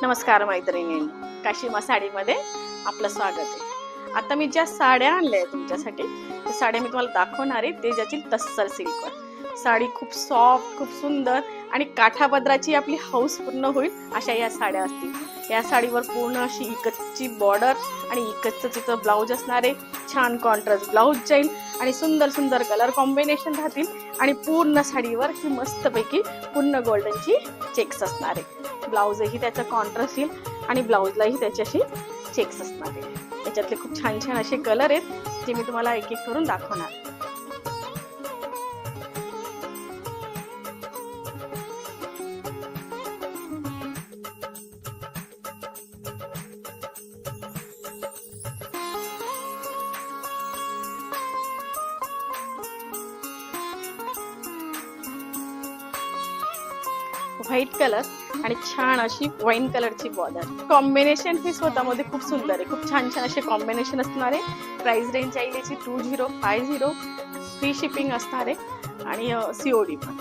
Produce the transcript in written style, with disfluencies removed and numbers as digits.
नमस्कार मैत्रिणी, काशीमा साडीमध्ये आपलं स्वागत आहे। आता मी ज्या साड्या आणल्या आहेत तुमच्यासाठी त्या साड्या मी तुम्हाला दाखवणार आहे। ते ज्याची तस्सर सिल्कवर साडी खूप सॉफ्ट, खूप सुंदर आणि काठापदराची आपली हौस पूर्ण होईल अशा या साड्या असतील। या साडीवर पूर्ण अशी इकतची बॉर्डर आणि इकतचं तिचं ब्लाऊज असणार आहे। छान कॉन्ट्रास्ट ब्लाऊज जाईल आणि सुंदर सुंदर कलर कॉम्बिनेशन राहतील आणि पूर्ण साडीवर ही मस्तपैकी पूर्ण गोल्डनची चेक्स असणार आहे। ब्लाऊजही त्याचा कॉन्ट्रास्ट येईल आणि ब्लाऊजलाही त्याच्याशी चेक्स असणार आहे। त्याच्यातले खूप छान छान असे कलर आहेत जे मी तुम्हाला एक एक करून दाखवणार। व्हाईट कलर आणि छान अशी वाईन कलरची बॉर्डर कॉम्बिनेशन ही स्वतःमध्ये खूप सुंदर आहे। खूप छान छान असे कॉम्बिनेशन असणार आहे। प्राइस रेंज आहे याची 2050, फ्री शिपिंग असणार आहे आणि COD पण।